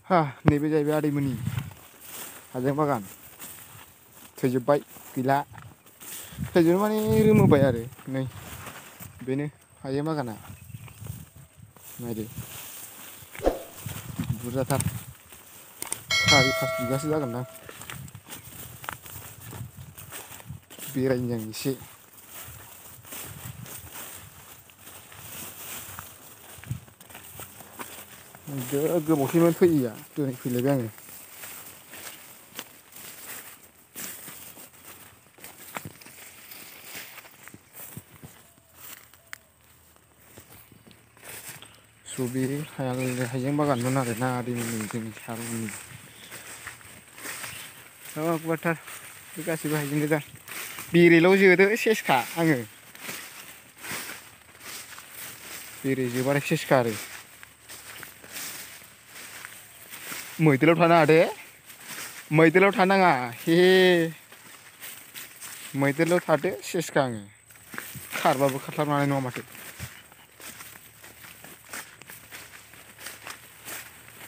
नैबे जाहैबाय आदैमोननि हाजें बागान थैजोब्बाय गैला थैजोबनो माने रोमोबाय आरो नै बेनो हाजें बागाना नायदो बुरजाथार 4-5 बिगासो जागोनदां बेरायनि आं एसे गोबावसैमोन फैयैया दिनै फैलायबाय आङो बे हाइजें बागानमोन आरोना आदैमोननि जोंनि सारमोननि गुवारथार बे गासिबो हाइजें गोजा बेरेल' जोदो सेसखा आङो बेरे जोबाथाय सेसखा आरो मैदेराव थानाङा दे मैदेराव थानाङा हे मैदेरल' थादो सेसखा आङो खारबाबो खारस्लाबनो हानाय नङा माथो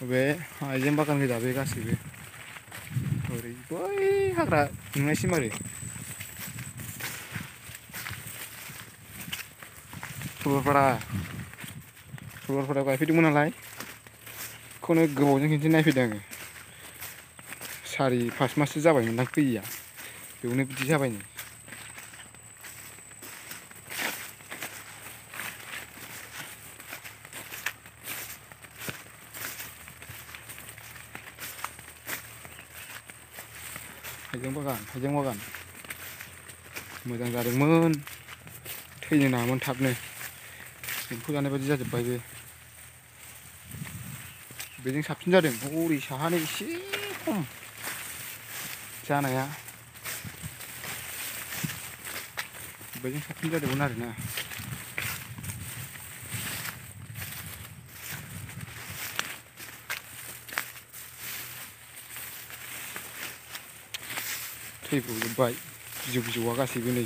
बे हाइजें बागान गोजा बे गासैबो ओरै बै हाग्रा नुनायसिम आरो सरलपारायाव गायफैदोंमोन नालाय बेखौनो गोबावजों खनसे नायफैदों आङो 4-5 माससो जाबायमोनदां फैयैया बेयावनो बिदि जाबाय नै हाइजें बागान मोजां जादोंमोन थैनो नाङामोन थाबनो एम्फौ जानाय बायदि जाजोब्बाय बेजों साबसिन जादों हरै साहानो एसे खम जानाया बेजों साबसिन जादोंमोन आरोना थैब्रजोब्बाय बिजौआ गासैबो नै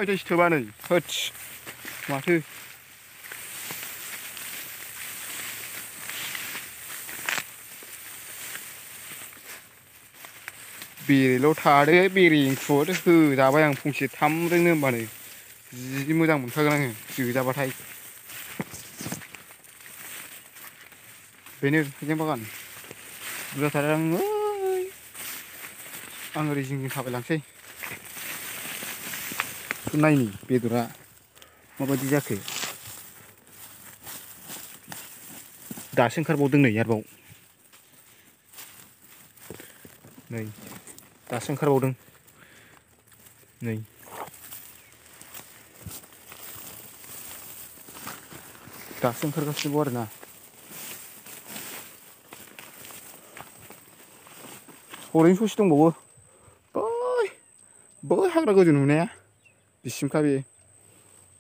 दै सिथोबा नै होथस माथो बेरेल' थादो बेरे एंखुर होजाबाय आं फंसे 3 रिंनो होनबानो जि मोजां मोनखागोन आङो जोजाबाथाय बेनो हाइजें बागान बुरजाथार आं ओरै जिं थाबायलांसै नायनि बेदरा माबायदि जाखो दासो ओंखारबावदों नै आरोबाव नै दासो ओंखारबावदों नै दासो ओंखारगासिनो आरोना हरैनो ससे दंबावो बै हाग्रा गोजौ नुनाया बिसिमखा बे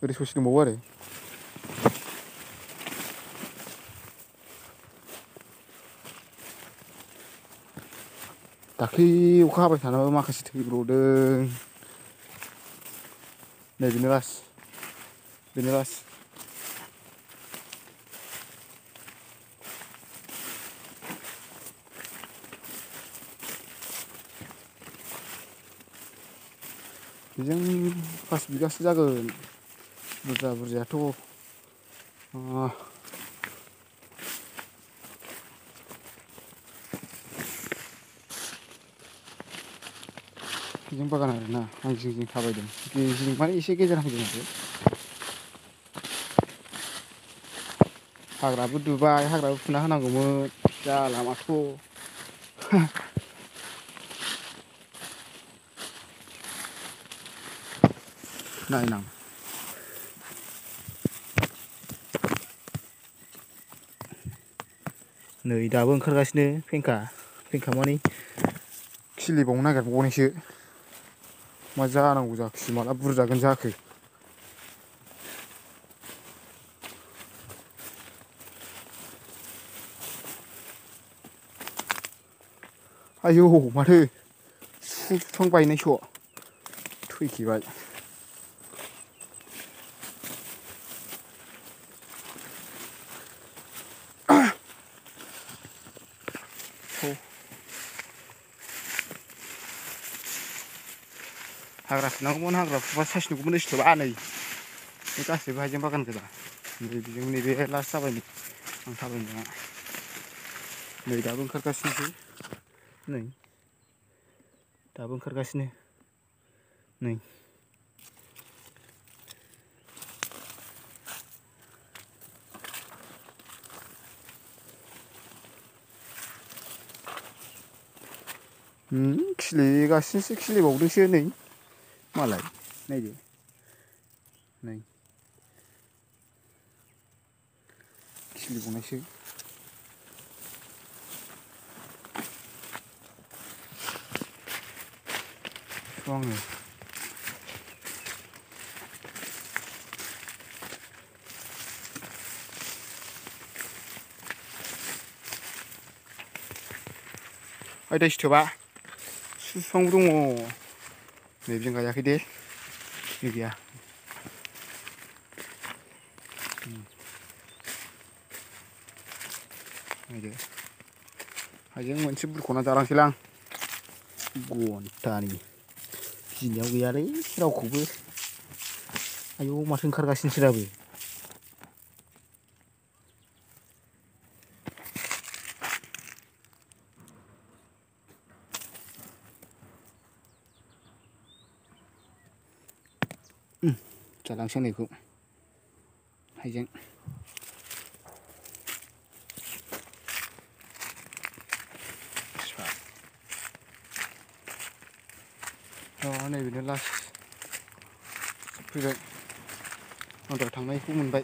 ओरै ससे दंबावो आरो दाख्लै अखा हाबाय थानायाव माखासे थैब्र'दों नै बेनो लास बेजों 5 बिगासो जागोन बुरजायाथ' हाइजें बागान आरोना आं जिं थाबायदों जिं माने एसे गेजेर हांदों आरो हाग्राबो दुबाय हाग्राबो फुना होनांगौमोन जाला माथ' नायनां नै दाबो ओंखारगासिनो फेंखा माने खिलिबावनो नागिरबावनायसो मा जानांगौ जाखोसै माला बुरजागोन जाखो आयौ माथो बिफां बायनायस' थैखेबाय हाग्रा फुनांगौमोन हाग्रा फुबा साइस नुगौमोन सिथ'बा नै बे गासैबो हाइजें बागान गोजा नै बेजों नैबे लास्ट जाबाय आं थाबायनाया नै दाबो ओंखारगासिनोसै नै दाबो ओंखारगासिनो नै खिलिगासिनोसो खिलिबावदोंसो नै मालाय नायदो नै खिलिबावनायसो आङो ओइ दै सिथोबा बिफांबो दङ नै जों गायाखै दे नै गैया नायदो हाइजें मोनसे बुरख'ना जालांसैलां घन्टानि गिनायाव गैयालै रावखौबो आयौ माथो ओंखारगासिनोसो दाबो जालांसै होननायखौ हाइजें नैबेनो लास्ट फैबाय आं दहाय थांनायखौ मोनबाय